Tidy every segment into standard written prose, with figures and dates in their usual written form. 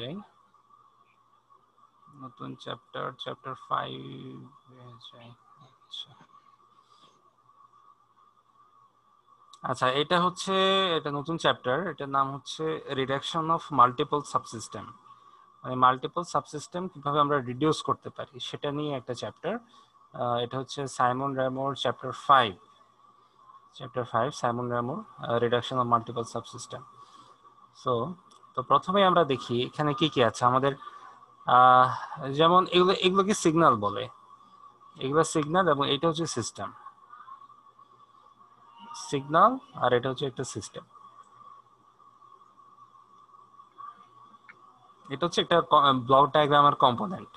যাই, নতুন চ্যাপ্টার 5 যাই। আচ্ছা, এটা হচ্ছে এটা নতুন চ্যাপ্টার, এটার নাম হচ্ছে রিডাকশন অফ মাল্টিপল সাবসিস্টেম। মানে মাল্টিপল সাবসিস্টেম কিভাবে আমরা রিডিউস করতে পারি সেটা নিয়ে একটা চ্যাপ্টার। এটা হচ্ছে সাইমন রামোর চ্যাপ্টার 5 সাইমন রামোর রিডাকশন অফ মাল্টিপল সাবসিস্টেম। তো প্রথমে আমরা দেখি এখানে কি কি আছে আমাদের। যেমন এগুলোকে সিগন্যাল বলে, এগুলো সিগন্যাল, এবং এটা হচ্ছে সিস্টেম, সিগন্যাল, আর এটা হচ্ছে একটা সিস্টেম। এটা হচ্ছে একটা ব্লক ডায়াগ্রামের কম্পোনেন্ট।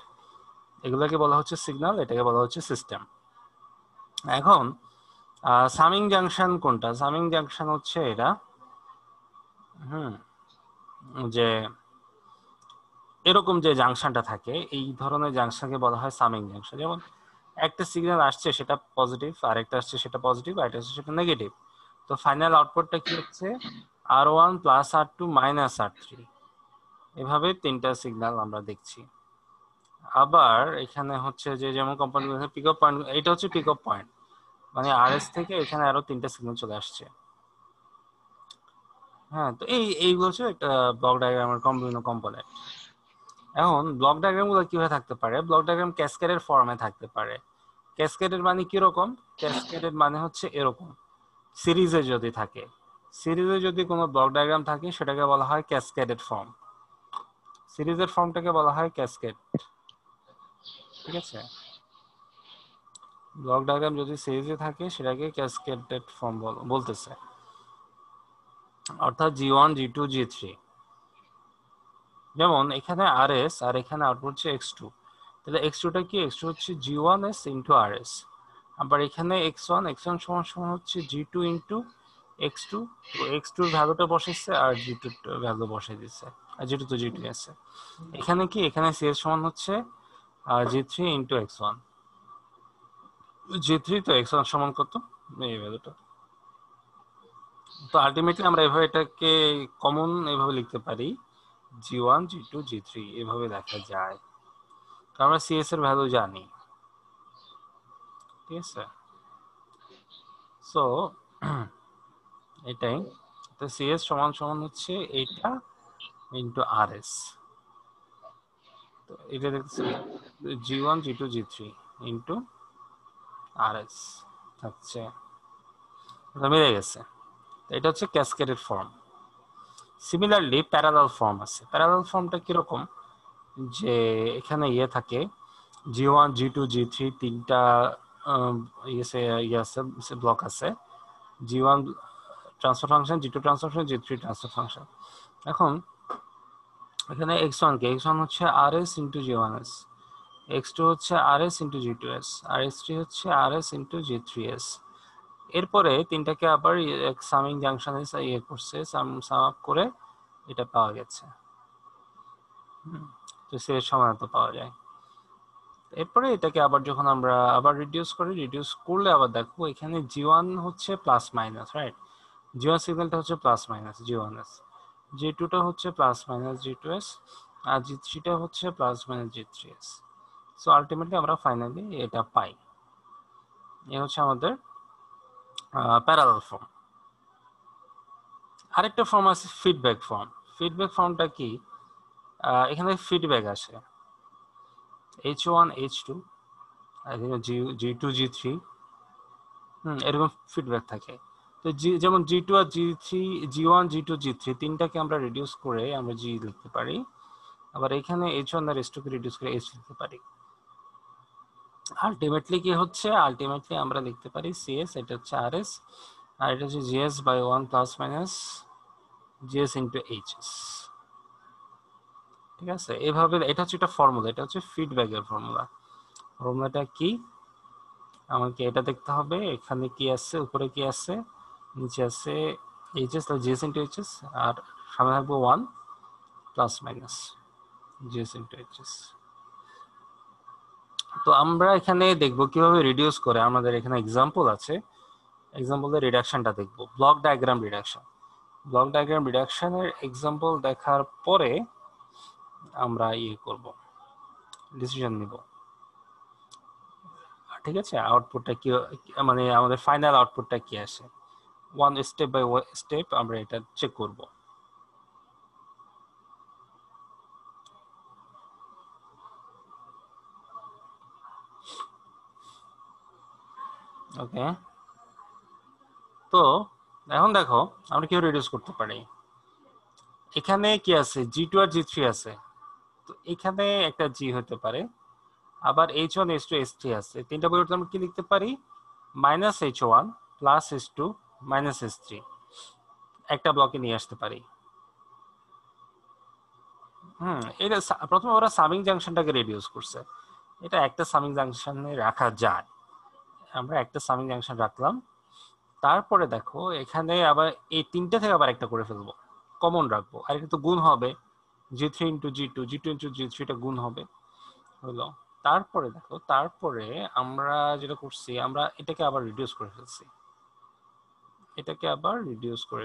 এগুলোকে বলা হচ্ছে সিগন্যাল, এটাকে বলা হচ্ছে সিস্টেম। এখন সামিং জাংশন কোনটা? সামিং জাংশন হচ্ছে এটা, যে এরকম যে জাংশনটা থাকে, এই ধরনের জাংশনকে বলা হয় সামিং জাংশন। যেমন একটা সিগন্যাল আসছে সেটা পজিটিভ, আর একটা আসছে সেটা পজিটিভ, আর একটা আসছে সেটা নেগেটিভ। তো ফাইনাল আউটপুটটা কি হচ্ছে? R1 plus R2 minus R3। এভাবে তিনটা সিগন্যাল আমরা দেখছি। আবার এখানে হচ্ছে যে যেমন কোম্পানি পিক আপ পয়েন্ট, এটা হচ্ছে পিক আপ পয়েন্ট, মানে RS থেকে এখানে আরো তিনটা সিগন্যাল চলে আসছে। হ্যাঁ, তো এইগুলো হচ্ছে একটা ব্লক ডায়াগ্রামের বিভিন্ন কম্পোনেন্ট। এখন ব্লক ডায়াগ্রাম গুলো কিভাবে থাকতে পারে? ব্লক ডায়াগ্রাম ক্যাসকেডের ফর্মে থাকতে পারে। ক্যাসকেডের মানে কি রকম? ক্যাসকেডের মানে হচ্ছে এরকম, সিরিজে যদি থাকে, সিরিজে যদি কোনো ব্লক ডায়াগ্রাম থাকে সেটাকে বলা হয় ক্যাসকেডেড ফর্ম। সিরিজের ফর্মটাকে বলা হয় ক্যাসকেড। ঠিক আছে, ব্লক ডায়াগ্রাম যদি সিরিজে থাকে সেটাকে ক্যাসকেডেড ফর্ম বলতেছে, অর্থাৎ G1 G2 G3। যেমন এখানে RS আর এখানে আউটপুট হচ্ছে X2, তাহলে X2 টা কি? X2 হচ্ছে G1S ইন্টু RS। আবার এখানে X1 সমান সমান হচ্ছে G2 ইন্টু X2। তো X2 এর ভ্যালুটা বসাইছে আর G2 এর ভ্যালু বসাই দিচ্ছে, আর G2 তো G2 আছে। এখানে কি? এখানে CS সমান হচ্ছে G3 ইন্টু X1। G3, তো X1 সমান কত? এই ভ্যালুটা। তো আলটিমেটলি আমরা এভাবে এটাকে কমন এভাবে লিখতে পারি, G1 G2 G3 এভাবে লেখা যায়, কারণ আমরা CS এর ভ্যালু জানি। ঠিক আছে, সো এটাই। তো CS সমান সমান হচ্ছে এইটা ইন্টু RS। তো এটা দেখছি G1 G2 G3 into RS থাকছে, মিলে গেছে। এটা হচ্ছে ক্যাসকেডেড ফর্ম। সিমিলারলি প্যারালাল ফর্ম আছে। প্যারালাল ফর্মটা কিরকম? যে এখানে থাকে G1 G2 G3 তিনটা ব্লক আছে। G1 transfer function, G2 transfer function, G3 transfer function. এখন এখানে X1 কে, X1 হচ্ছে RS ইন্টু G1S, X2 হচ্ছে RS ইন্টু G2S, আর X3 হচ্ছে RS ইন্টু G3S। এরপরে তিনটাকে আবার এক সামিং জাংশনে করছে, সাম আপ করে এটা পাওয়া গেছে। তো সিরিজ সমাধান পাওয়া যায়। এরপরে এটাকে আবার যখন আমরা আবার রিডিউস করলে আবার দেখো এখানে G1 হচ্ছে প্লাস মাইনাস, রাইট? G1 সিগন্যালটা হচ্ছে প্লাস মাইনাস G1S, G2 টা হচ্ছে প্লাস মাইনাস G2S, আর G3 টা হচ্ছে plus minus G3S। So ultimately আমরা ফাইনালি এটা পাই। এই হচ্ছে আমাদের প্যারালাল ফর্ম। আরেকটা ফর্ম আছে ফিডব্যাক ফর্ম। ফিডব্যাক ফর্মটা কি? এখানে ফিডব্যাক আসে H1 H2, G2 G3, এরকম ফিডব্যাক থাকে। তো যেমন G2 আর G3, G1 G2 G3 তিনটাকে আমরা রিডিউস করে আমরা G লিখতে পারি। আবার এখানে H1 আর H2 কে রিডিউস করে H লিখতে পারি। আলটিমেটলি কি হচ্ছে? আলটিমেটলি আমরা লিখতে পারি CS, এটা হচ্ছে RS, আর এটা হচ্ছে GS by 1 plus minus GS into HS। ঠিক আছে, এভাবে এটা হচ্ছে একটা ফর্মুলা, এটা হচ্ছে ফিডব্যাকের ফর্মুলা। ফর্মুলাটা কি? আমাকে এটা দেখতে হবে, এখানে কি আছে, উপরে কি আছে, নিচে আছে HS, তাহলে GS ইন্টু HS, আর সামনে থাকবে 1 plus minus GS into HS। তো আমরা এখানে দেখবো কিভাবে রিডিউস করে। আমাদের এখানে এক্সাম্পল আছে, এক্সাম্পলের রিডাকশনটা দেখবো, block diagram reduction. Block diagram রিডাকশনের এক্সাম্পল দেখার পরে আমরা করব, ডিসিশন নিব। ঠিক আছে, আউটপুটটা কি, মানে আমাদের ফাইনাল আউটপুটটা কি আসে, ওয়ান স্টেপ বাই স্টেপ আমরা এটা চেক করব। ওকে, তো এখন দেখো আমরা কিভাবে রিডিউস করতে পারি। এখানে কি আছে, G2 আর G3 আছে, তো এখানে একটা G হতে পারে, আবার H1 H2 H3 আছে, তিনটা পরিবর্তন আমরা কি লিখতে পারি, -H1 + H2 - H3 একটা ব্লকে নিয়ে আসতে পারি। এটা প্রথমে ওরা সামিং জাংশনটাকে রিডিউস করছে, এটা একটা সামিং জাংশনে রাখা যায়, আমরা একটা সামিং জাংশন রাখলাম। তারপরে দেখো এখানে আবার এই তিনটা থেকে আবার একটা করে ফেলবো, কমন রাখবো, আর এটা তো গুণ হবে, G3 × G2 G2 × G3 টা গুণ হবে, হলো। তারপরে দেখো, তারপরে আমরা যেটা করছি, আমরা এটাকে আবার রিডিউস করে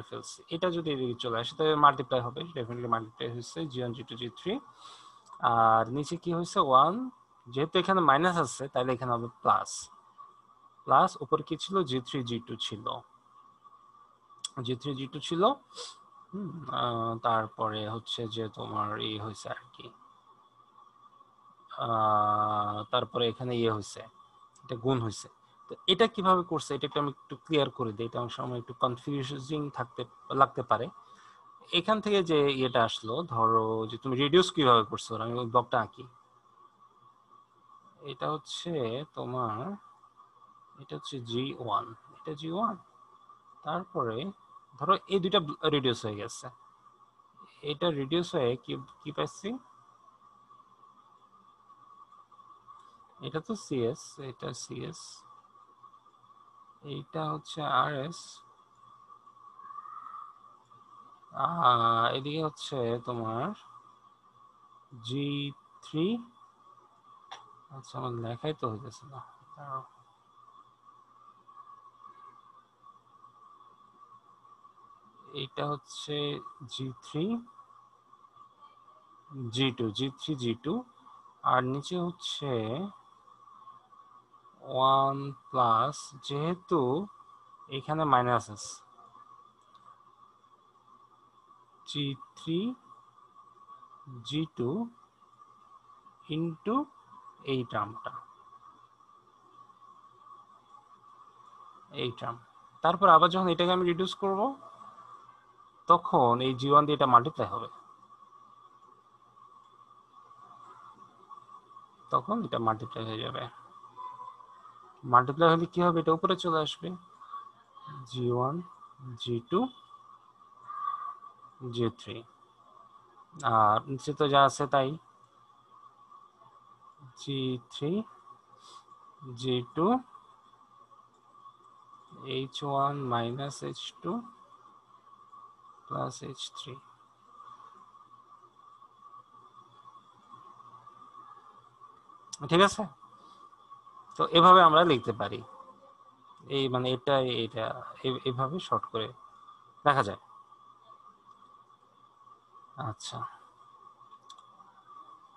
ফেলছি, এটা যদি এদিকে চলে আসে তাহলে মাল্টিপ্লাই হবে, ডেফিনেটলি মাল্টিপ্লাই হয়েছে G1 G2 G3, আর নিচে কি হয়েছে 1, যেহেতু এখানে মাইনাস আছে তাহলে এখানে হবে প্লাস, উপর কি ছিল, G3 G2 ছিল, ছিল। তারপরে হচ্ছে যে তোমার হয়েছে আর কি, তারপরে এখানে হয়েছে, এটা গুণ হয়েছে। তো এটা কিভাবে করছে এটা একটু আমি একটু ক্লিয়ার করে দিই, এটা অনেক সময় একটু কনফিউজিং লাগতে পারে। এখান থেকে যে এটা আসলো, ধরো যে তুমি রিডিউস কিভাবে করছো, আমি ওই ব্লকটা আঁকি। এটা হচ্ছে তোমার, এটা হচ্ছে G1, এটা G1, তারপরে ধরো এই দুইটা রিডিউস হয়ে গেছে, এটা রিডিউস হয়ে কি কি পাচ্ছি, এটা তো CS, এটা CS, এইটা হচ্ছে RS, এদিকে হচ্ছে তোমার G3, আচ্ছা আমার লেখাই তো হইতেছে না, এইটা হচ্ছে G3 G2 G3 G2, আর নিচে হচ্ছে 1 প্লাস, যেহেতু এখানে মাইনাস আছে, G3 G2 ইন্টু এই টার্মটা, এই টার্ম। তারপর আবার যখন এটাকে আমি রিডিউস করব তখন এই G1 দিয়ে এটা মাল্টিপ্লাই হবে, তখন এটা মাল্টিপ্লাই হয়ে যাবে, মাল্টিপ্লাই হলে কি হবে, এটা উপরে চলে আসবে, G1 G2 G3, আর নিচে তো যা আছে তাই, G3 G2 H1 - H2 + H3। ঠিক আছে, তো এভাবে আমরা লিখতে পারি, এই মানে এটা এইভাবে শর্ট করে দেখা যায়। আচ্ছা,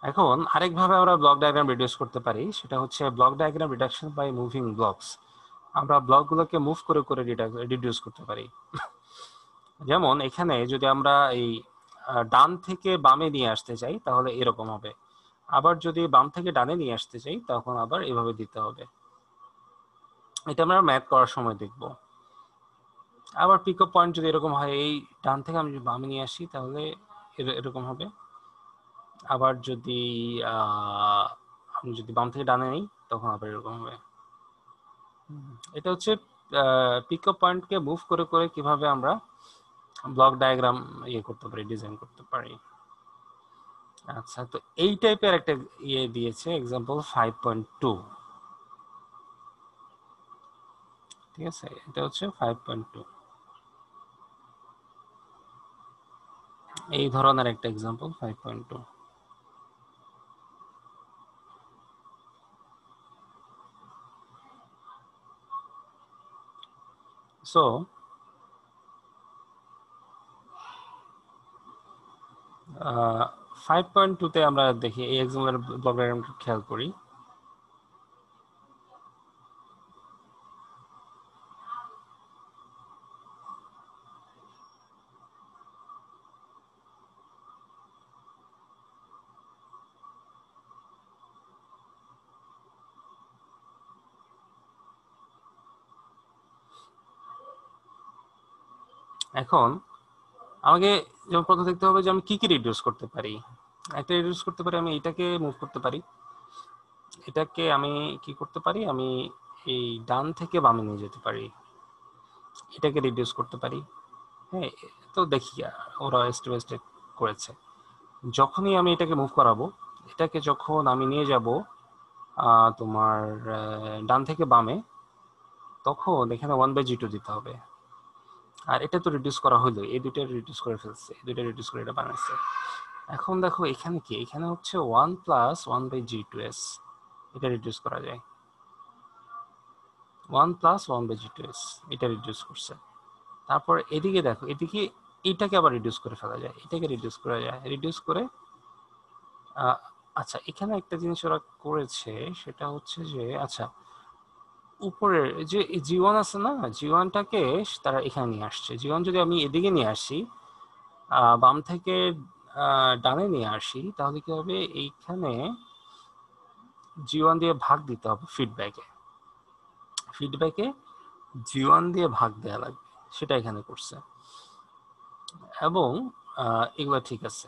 এখন আরেকভাবে আমরা ব্লক ডায়াগ্রাম রিডিউস করতে পারি, সেটা হচ্ছে block diagram reduction by moving blocks. আমরা ব্লকগুলোকে মুভ করে করে রিডিউস করতে পারি। যেমন এখানে যদি আমরা এই ডান থেকে বামে নিয়ে আসতে চাই তাহলে এরকম হবে, আবার যদি বাম থেকে ডানে নিয়ে আসতে চাই তখন আবার এভাবে দিতে হবে, এটা আমরা ম্যাথ করার সময় দেখব। আবার পিক আপ পয়েন্ট যদি এরকম হয়, এই ডান থেকে আমি যদি বামে নিয়ে আসি তাহলে এরকম হবে, আবার যদি আমি যদি বাম থেকে ডানে নিই তখন আবার এরকম হবে। এটা হচ্ছে পিক আপ পয়েন্টকে মুভ করে করে কিভাবে আমরা ব্লক ডায়াগ্রাম করতে পারি, ডিজাইন করতে পারি। আচ্ছা, তো এই টাইপের একটা দিয়েছে এক্সাম্পল 5.2, ঠিক আছে, এটা হচ্ছে 5.2, এই ধরনের একটা এক্সাম্পল 5.2। সো 5.2 তে আমরা দেখি এই এক্সাম্পলের ব্লক ডায়াগ্রামটা খেয়াল করি। এখন আমাকে যেমন প্রথম দেখতে হবে যে আমি কি রিডিউস করতে পারি। একটা রিডিউস করতে পারি, আমি এটাকে মুভ করতে পারি। এটাকে আমি কি করতে পারি, আমি এই ডান থেকে বামে নিয়ে যেতে পারি। এটাকে রিডিউস করতে পারি। হ্যাঁ, তো দেখি ওরা স্টেপ বাই স্টেপ করেছে। যখনই আমি এটাকে মুভ করাবো, এটাকে যখন আমি নিয়ে যাব তোমার ডান থেকে বামে, তখন এখানে 1/g2 দিতে হবে। আর এটা তো রিডিউস করা হলো, এই দুইটা রিডিউস করে ফেলছে, এই দুইটা রিডিউস করে এটা বানাইছে। এখন দেখো এখানে কি, এখানে হচ্ছে 1 + 1/g2s, এটা রিডিউস করা যায়। 1 + 1/g2s এটা রিডিউস করছে। তারপর এদিকে দেখো, এদিকে এইটাকে আবার রিডিউস করে ফেলা যায়, এটাকে রিডিউস করা যায়, রিডিউস করে আচ্ছা এখানে একটা জিনিস ওরা করেছে, সেটা হচ্ছে যে আচ্ছা উপরের যে জি1 আছে না, জি1টাকে তারা এখানে নিয়ে আসছে। জি1 যদি আমি এদিকে নিয়ে আসি, বাম থেকে ডানে নিয়ে আসি, তাহলে কি হবে, এইখানে জি1 দিয়ে ভাগ দিতে হবে ফিডব্যাকে। ফিডব্যাকে জি1 দিয়ে ভাগ দেওয়া লাগবে, সেটা এখানে করছে। এবং এগুলো ঠিক আছে।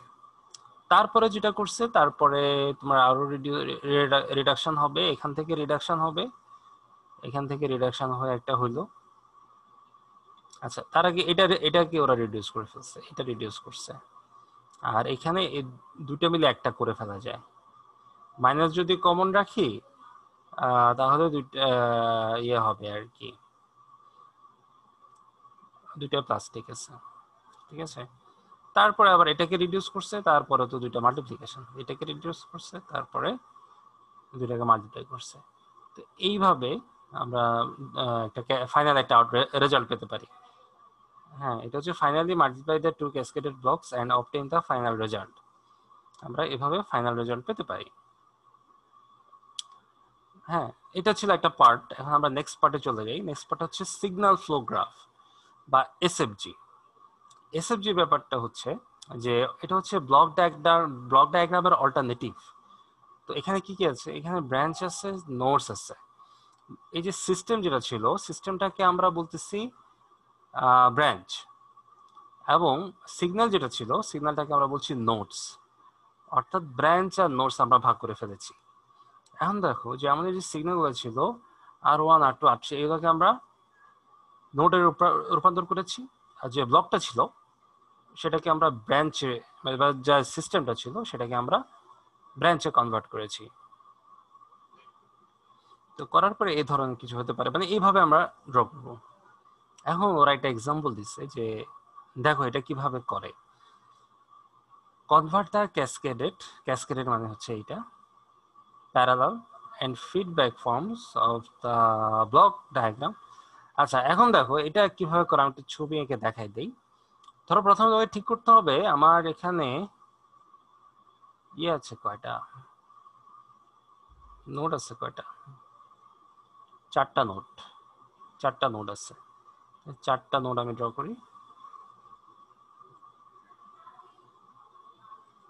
তারপরে যেটা করছে, তারপরে তোমার আরো রিডাকশন হবে, এখান থেকে রিডাকশন হবে, এখান থেকে রিডাকশন হয়ে একটা হইলো। আচ্ছা তার আগে এটাকে ওরা রিডিউস করে ফেলছে, এটা রিডিউস করছে। আর এখানে দুটো মিলে একটা করে ফেলা যায়। মাইনাস যদি কমন রাখি তাহলে ইয়ে হবে আর কি, দুটো প্লাস, ঠিক আছে, ঠিক আছে। তারপরে আবার এটাকে রিডিউস করছে, তারপরে তো দুইটা মাল্টিপ্লিকেশন, এটাকে রিডিউস করছে, তারপরে দুইটাকে মাল্টিপ্লাই করছে। তো এইভাবে আমরা একটা ফাইনাল একটা রেজাল্ট পেতে পারি। হ্যাঁ, এটা হচ্ছে finally multiply the two cascaded blocks and obtain the final result. আমরা এভাবে ফাইনাল রেজাল্ট পেতে পারি। হ্যাঁ, এটা ছিল একটা পার্ট। এখন আমরা নেক্সট পার্টে চলে যাই। নেক্সট পার্ট হচ্ছে সিগন্যাল ফ্লো গ্রাফ বা এসএফজি। এসএফজি ব্যাপারটা হচ্ছে যে এটা হচ্ছে ব্লক ডায়াগ্রামের অল্টারনেটিভ। তো এখানে কি কি আছে, এখানে ব্রাঞ্চ আছে, নোডস আছে। এই যে সিস্টেম যেটা ছিল, সিস্টেমটাকে আমরা বলতেছি ব্রাঞ্চ, এবং সিগন্যাল যেটা ছিল, সিগন্যালটাকে আমরা বলছি নোডস। অর্থাৎ ব্রাঞ্চ আর নোডস আমরা ভাগ করে ফেলেছি। এখন দেখো যে আমাদের যে সিগন্যালগুলো ছিল R1 R2 R3, এগুলোকে আমরা নোডে রূপান্তর করেছি। আর যে ব্লকটা ছিল সেটাকে আমরা ব্রাঞ্চে, যা সিস্টেমটা ছিল সেটাকে আমরা ব্রাঞ্চে কনভার্ট করেছি। তো করার পরে এই ধরনের কিছু হতে পারে, মানে এইভাবে আমরা ড্র করব। এখন ওরা একটা এক্সাম্পল দিচ্ছে যে দেখো এটা কিভাবে করে। কনভার্ট দ্য ক্যাসকেডেড মানে হচ্ছে এইটা, parallel and feedback forms of the block diagram. আচ্ছা এখন দেখো এটা কিভাবে করে, আমি একটা ছবি এঁকে দেখাই দেই। ধরো প্রথমে তোমাকে ঠিক করতে হবে আমার এখানে ইয়ে আছে কয়টা, নোড আছে কয়টা, চারটা নোড আছে। চারটা নোড আমি ড্র করি,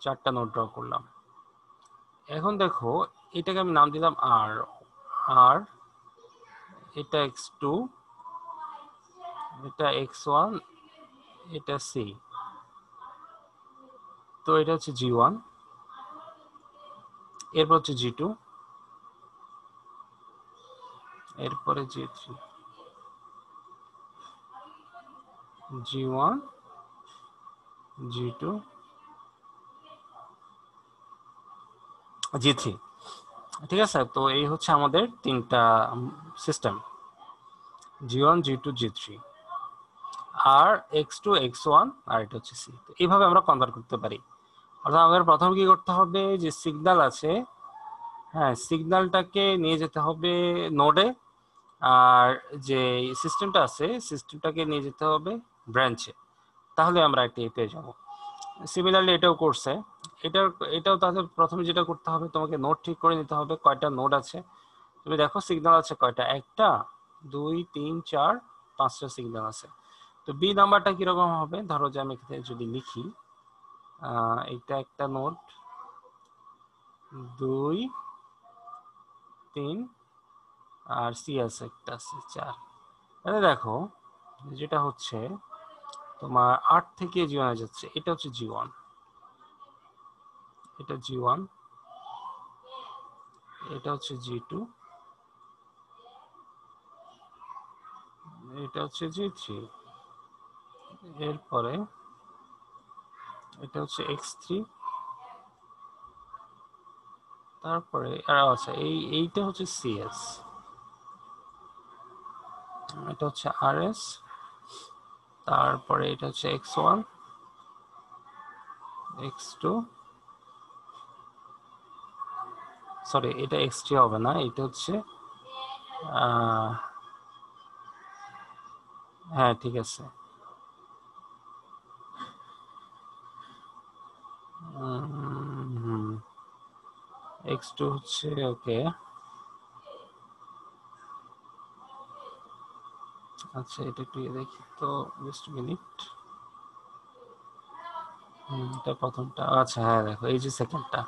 চারটা নোড ড্র করলাম। এখন দেখো এটাকে আমি নাম দিলাম আর, আর এটা x2, এটা x1, এটা c। তো এটা হচ্ছে g1, এরপর হচ্ছে g2, এরপরে g3, g1, g2, g3, ঠিক আছে। তো এই হচ্ছে আমাদের তিনটা সিস্টেম, g1 g2 g3, আর x2 x1, আর এটা হচ্ছে c। এইভাবে আমরা কনভার্ট করতে পারি। অর্থাৎ আমাদের প্রথম কি করতে হবে, যে সিগন্যাল আছে, হ্যাঁ সিগন্যালটাকে নিয়ে যেতে হবে নোডে, আর যে সিস্টেমটা আছে সিস্টেমটাকে নিয়ে যেতে হবে ব্রাঞ্চে, তাহলে আমরা একটা পেয়ে যাব। সিমিলারলি এটাও করছে, এটাও তাদের প্রথমে যেটা করতে হবে, তোমাকে নোড ঠিক করে নিতে হবে কয়টা নোড আছে। তুমি দেখো সিগন্যাল আছে কয়টা, 1টা 2 3 4 5টা সিগন্যাল আছে। তো বি নাম্বারটা কিরকম হবে, ধরো যে আমি এখানে যদি লিখি এটা একটা নোড 2 3 আর সি আছে একটা আছে 4। তাহলে দেখো যেটা হচ্ছে তোমার 8 থেকে জি1 যাচ্ছে, এটা হচ্ছে জি1, এটা জি1, এটা হচ্ছে জি2, এটা হচ্ছে জি3, এরপরে এটা হচ্ছে x3, তারপরে আচ্ছা এইটা হচ্ছে সিএস, এটা হচ্ছে আরএস, তারপরে এটা হচ্ছে x1 x2, সরি এটা x3 হবে না, এটা হচ্ছে হ্যাঁ ঠিক আছে, x2 হচ্ছে ওকে। আচ্ছা এটা একটু দেখি তো, জাস্ট মিনিট। এটা প্রথমটা, আচ্ছা হ্যাঁ দেখো এই যে সেকেন্ডটা,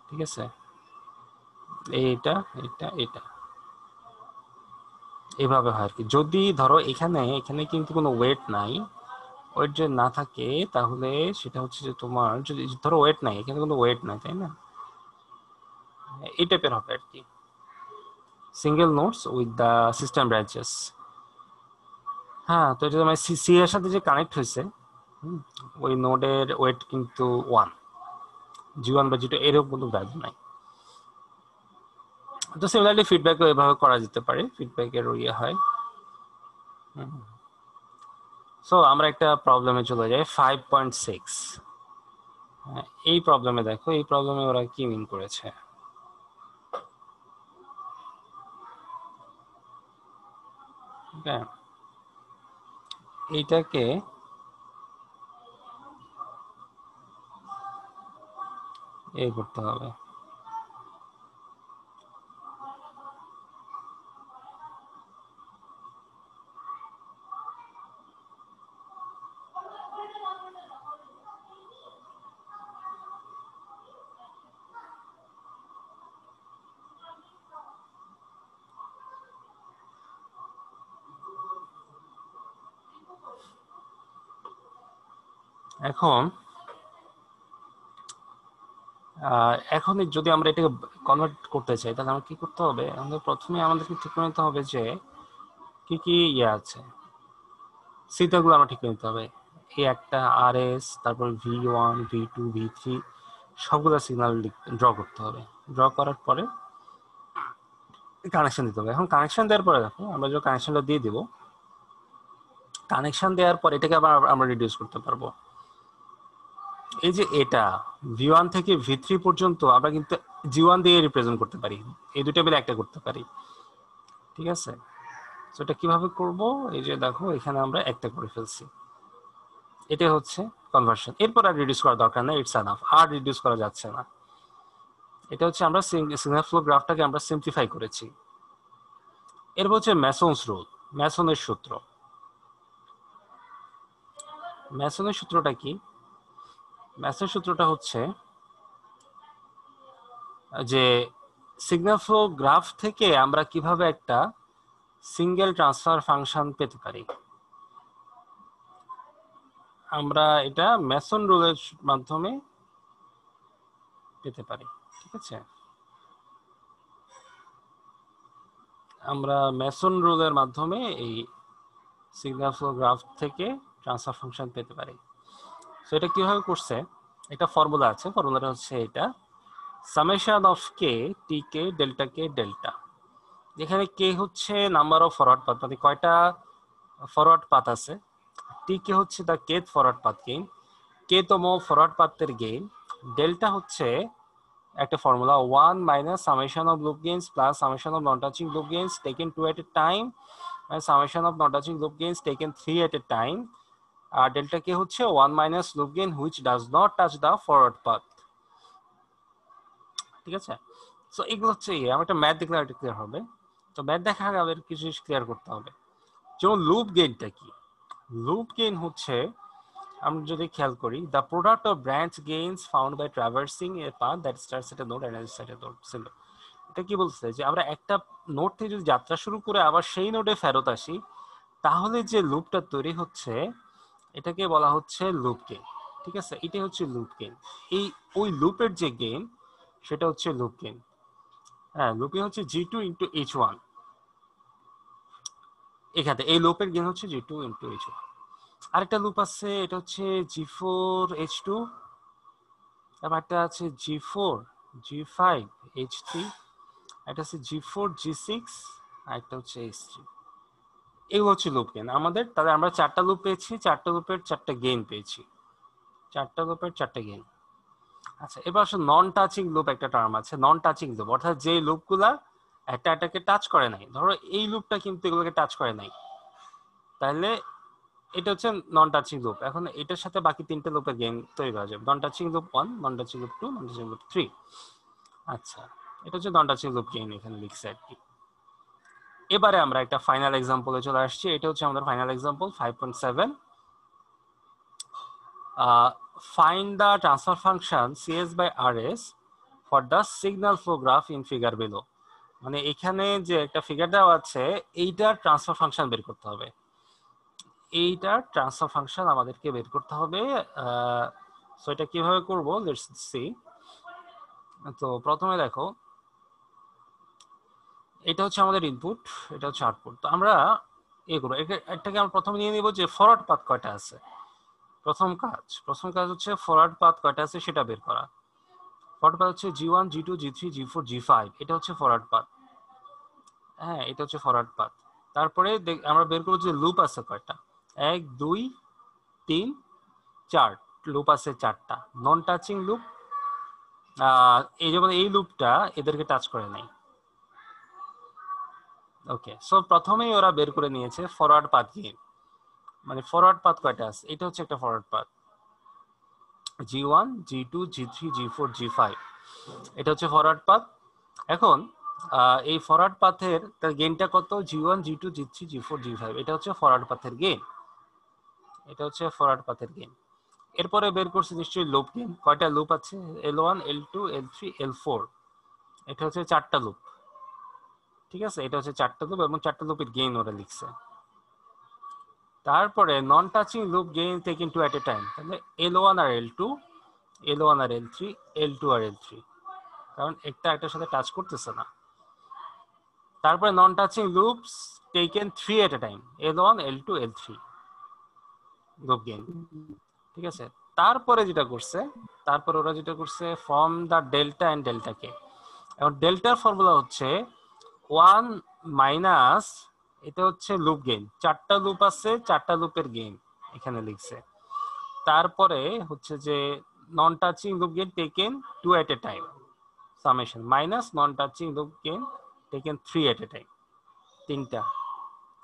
ঠিক আছে, এইটা এটা এটা এভাবে হয় আর কি। যদি ধরো এখানে এখানে কিন্তু কোনো ওয়েট নাই, ওয়েট যদি না থাকে তাহলে সেটা হচ্ছে যে তোমার যদি ধরো ওয়েট নাই, এখানে কোনো ওয়েট নাই তাই না, এই টাইপের হবে আর কি, single nodes with the system branches. হ্যাঁ তো এটা মানে সি এর সাথে যে কানেক্ট হয়েছে ওই নোডের ওয়েট কিন্তু 1, জি1 বা জি2 এরকম কোনো ভ্যালু নাই। তো সিমিলারলি ফিডব্যাকও এভাবে করা যেতে পারে, ফিডব্যাকের ইয়ে হয়। সো আমরা একটা প্রবলেমে চলে যাই 5.6। এই প্রবলেমে দেখো, এই প্রবলেমে ওরা কি মিন করেছে, এইটাকে এই করতে হবে। এখন এখন যদি আমরা এটাকে কনভার্ট করতে চাই তাহলে আমরা কি করতে হবে, আমাদের প্রথমে আমাদেরকে ঠিক করে নিতে হবে যে কি কি ইয়ে আছে, সিটাগুলো আমরা ঠিক করে নিতে হবে। এই একটা আরএস, তারপর ভি1 ভি2 ভি3 সবগুলো সিগন্যাল ড্র করতে হবে। ড্র করার পরে কানেকশন দিতে হবে। এখন কানেকশন দেওয়ার পরে দেখো আমরা যে কানেকশনটা দিয়ে দিব, কানেকশন দেওয়ার পর এটাকে আবার আমরা রিডিউস করতে পারবো। এই যে এটা ভি1 থেকে ভি3 পর্যন্ত আমরা কিন্তু জি1 দিয়ে রিপ্রেজেন্ট করতে পারি, এই দুটো মিলে একটা করতে পারি, ঠিক আছে। সেটা কিভাবে করব, এই যে দেখো এখানে আমরা একটা করে ফেলছি, এটা হচ্ছে কনভার্সন। এরপর আর রিডিউস করার দরকার নেই, ইটস এনাফ, আর রিডিউস করা যাচ্ছে না। এটা হচ্ছে আমরা সিগন্যাল ফ্লো গ্রাফটাকে আমরা সিম্পলিফাই করেছি। এরপর হচ্ছে ম্যাসনস রুল, ম্যাসনের সূত্র। ম্যাসনের সূত্রটা কি, ম্যাসনের সূত্রটা হচ্ছে যে সিগন্যাল ফ্লো গ্রাফ থেকে আমরা কিভাবে একটা সিঙ্গেল ট্রান্সফার ফাংশন পেতে পারি, আমরা এটা ম্যাসন রুলের মাধ্যমে পেতে পারি, ঠিক আছে। আমরা ম্যাসন রুলের মাধ্যমে এই সিগন্যাল ফ্লো গ্রাফ থেকে ট্রান্সফার ফাংশন পেতে পারি। সো এটা কিভাবে করছে, একটা ফর্মুলা আছে, ফর্মুলাটা হচ্ছে এটা summation of K T K delta K delta, যেখানে কে হচ্ছে নাম্বার অফ ফরওয়ার্ড পাথ, মানে কয়টা ফরওয়ার্ড পাথ আছে, টি কে হচ্ছে দ্য কেথ ফরওয়ার্ড পাথ গেইন, কে তম ফরওয়ার্ড পাথের গেইন, ডেল্টা হচ্ছে একটা formula 1 minus summation of loop gains plus summation of non touching loop gains taken 2 at a time and summation of non touching loop gains taken 3 at a time আর delta কে হচ্ছে 1 minus loop gain which does not touch the forward path. ঠিক আছে, so এগুলো হচ্ছে আমার একটা math দেখলে এটা ক্লিয়ার হবে। তো ম্যাথ দেখা আগে আমাদের কিছু ক্লিয়ার করতে হবে। যেমন লুপ গেইনটা কি? লুপ গেইন হচ্ছে আমরা যদি খেয়াল করি, the product of branch gains found by traversing a path that starts at a node and ends at a node ছিল। এটা কি বলছে যে আমরা একটা নোড থেকে যদি যাত্রা শুরু করে আবার সেই নোডে ফেরত আসি, তাহলে যে লুপটা তৈরি হচ্ছে এটাকে বলা হচ্ছে লুপ গেইন। ঠিক আছে, এটাই হচ্ছে লুপ গেইন। এই ওই লুপের যে গেইন সেটা হচ্ছে লুপ গেইন। হ্যাঁ, লুপ গেইন হচ্ছে G2 ইন্টু H1। এখানে এই লুপের গেইন হচ্ছে G2 ইন্টু H1। আরেকটা লুপ আছে, এটা হচ্ছে G4 H2, তারপর একটা আছে G4 G5 H3, একটা আছে G4 G6, আর একটা হচ্ছে H3। এগুলো হচ্ছে লুপ গেইন আমাদের। তাহলে আমরা 4টা লুপ পেয়েছি, 4টা লুপের 4টা গেইন পেয়েছি, 4টা লুপের 4টা গেইন। আচ্ছা, এবার আসলে নন টাচিং লুপ একটা টার্ম আছে। নন টাচিং লুপ অর্থাৎ যে লুপগুলা একটা এটাকে টাচ করে নাই। ধরো এই লুপটা কিন্তু এগুলোকে টাচ করে নাই, তাহলে এটা হচ্ছে নন টাচিং লুপ। এখন এটার সাথে বাকি 3টে লুপের গেইন তৈরি করা যাবে। Non touching loop 1, non touching loop 2, non touching loop 3। আচ্ছা, এটা হচ্ছে নন টাচিং লুপ গেইন এখানে লিখছে আর কি। এবারে আমরা একটা ফাইনাল এক্সাম্পলে চলে আসছি। এটা হচ্ছে আমাদের final example 5.7। find the transfer function Cs by Rs for the signal flow graph in figure below। মানে এখানে যে একটা ফিগার দেওয়া আছে এইটার ট্রান্সফার ফাংশন বের করতে হবে। এইটার ট্রান্সফার ফাংশন আমাদেরকে বের করতে হবে। সো এটা কিভাবে করব, লেটস সি। তো প্রথমে দেখো, এটা হচ্ছে আমাদের ইনপুট, এটা হচ্ছে আউটপুট। তো আমরা এগুলো এটাকে আমরা প্রথমে নিয়ে নিব যে ফরওয়ার্ড পাথ কয়টা আছে। প্রথম কাজ হচ্ছে ফরওয়ার্ড পাথ কয়টা আছে সেটা বের করা। ফরওয়ার্ড পাথ হচ্ছে G1 G2 G3 G4 G5, এটা হচ্ছে ফরওয়ার্ড পাথ। হ্যাঁ, এটা হচ্ছে ফরওয়ার্ড পাথ। তারপরে আমরা বের করব যে লুপ আছে কয়টা। 1 2 3 4 লুপ আছে 4টা। নন টাচিং লুপ, এই যেমন এই লুপটা এদেরকে টাচ করে নাই। ওকে, সো প্রথমেই ওরা বের করে নিয়েছে ফরওয়ার্ড পাথ গেইন। মানে ফরওয়ার্ড পাথ কয়টা আছে, এটা হচ্ছে একটা forward path. G1 G2 G3 G4 G5, এটা হচ্ছে ফরওয়ার্ড পাথ। এখন এই ফরওয়ার্ড পাথের গেইনটা কত, G1 G2 G3 G4 G5, এটা হচ্ছে ফরওয়ার্ড পাথের গেইন। এটা হচ্ছে ফরওয়ার্ড পাথের গেইন। এরপরে বের করছি নিশ্চয়ই লুপ গেইন। কয়টা লুপ আছে, L1 L2 L3 L4, এটা হচ্ছে 4টা লুপ। ঠিক আছে, এটা হচ্ছে 4টা লুপ এবং 4টা লুপের গেইন ওরা লিখছে। তারপরে non touching loop gain taken two at a time, তাহলে L1 আর L2, L1 আর L3, L2 আর L3, কারণ একটা একটার সাথে টাচ করতেছে না। তারপরে non touching loops taken 3 at a time, L1 L2 L3 loop gain. ঠিক আছে, তারপরে ওরা যেটা করছে form the delta and delta কে। এখন ডেল্টার ফর্মুলা হচ্ছে 1 মাইনাস, এটা হচ্ছে লুপ গেইন। 4টা লুপ আছে, 4টা লুপের গেইন এখানে লিখছে। তারপরে হচ্ছে যে non touching loop gain taken 2 at a time summation minus non touching loop gain taken 3 at a time, 3টা।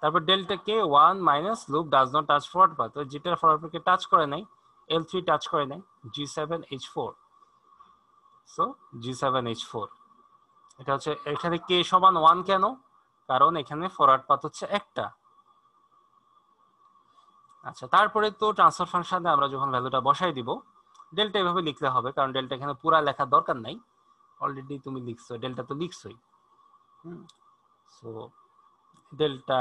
তারপর delta K 1 minus loop does not touch forward path, যেটা ফরওয়ার্ড পাথকে টাচ করে নাই, L3 টাচ করে নাই, G7H4, so G7H4। এটা হচ্ছে এখানে কে সমান 1 কেন, কারণ এখানে ফরওয়ার্ড পাথ হচ্ছে একটা। আচ্ছা, তারপরে তো ট্রান্সফার ফাংশনে আমরা যখন ভ্যালুটা বসাই দিব, ডেল্টা এভাবে লিখলে হবে, কারণ ডেল্টা এখানে পুরা লেখার দরকার নাই, অলরেডি তুমি লিখছো, ডেল্টা তো লিখছোই। সো ডেল্টা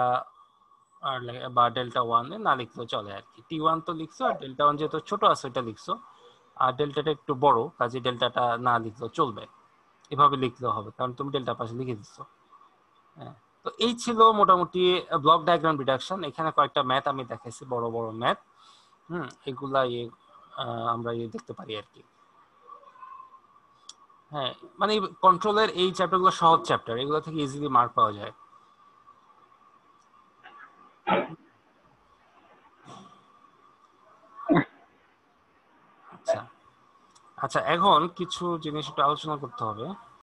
আর বা ডেল্টা 1 না লিখলেও চলে আর কি। T1 তো লিখছো, আর ডেল্টা 1 যেহেতু ছোট আছে ওটা লিখছো, আর ডেল্টাটা একটু বড়, কাজে ডেল্টাটা না লিখলেও চলবে, এভাবে লিখলেও হবে, কারণ তুমি ডেল্টা পাশে লিখে দিচ্ছ। হ্যাঁ, তো এই ছিল মোটামুটি ব্লক ডায়াগ্রাম রিডাকশন। এখানে কয়েকটা ম্যাথ আমি দেখাইছি, বড় বড় ম্যাথ। এগুলা আমরা দেখতে পারি আর কি। হ্যাঁ, মানে কন্ট্রোলের এই চ্যাপ্টারগুলো সহজ চ্যাপ্টার, এগুলো থেকে ইজিলি মার্ক পাওয়া যায়। আচ্ছা আচ্ছা, এখন কিছু জিনিস একটু আলোচনা করতে হবে।